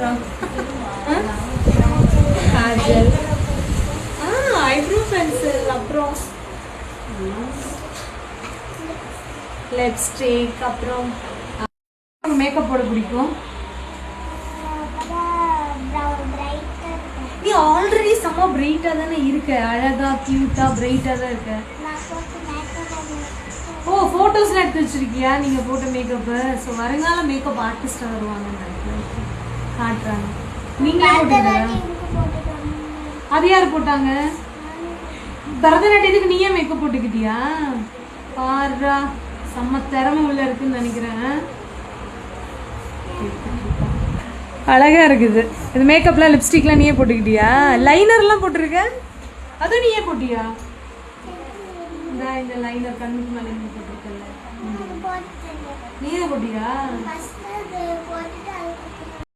அப்புறம் Kajal, eyebrow pencil, அப்புறம் lipstick, அப்புறம் மேக்கப் போட பிடிக்கும். நீ ஆல்ரெடி செம்ம பிரைட்டா தானே இருக்க, அழகா கியூட்டா பிரைட்டா தான் இருக்க. ஓ போட்டோஸ்லாம் எடுத்து வச்சிருக்கியா நீங்க போட்ட மேக்கப்? ஸோ வருங்கால மேக்கப் ஆர்டிஸ்டா வருவாங்க காட்டுறாங்க. நீங்களே போட்டீங்களா? அது யார் போட்டாங்க? பரதநாட்டியத்துக்கு நீயே மேக்கப் போட்டுக்கிட்டியா? பாரா, செம்ம திறமை உள்ள இருக்குன்னு நினைக்கிறேன். அழகா இருக்குது இது. மேக்கப்லாம் லிப்ஸ்டிக்லாம் நீயே போட்டுக்கிட்டியா? லைனர்லாம் போட்டிருக்க, அதுவும் நீயே போட்டியா? இந்த லைனர் கண்ணுக்கு மேலே போட்டிருக்கல, நீயே போட்டியா?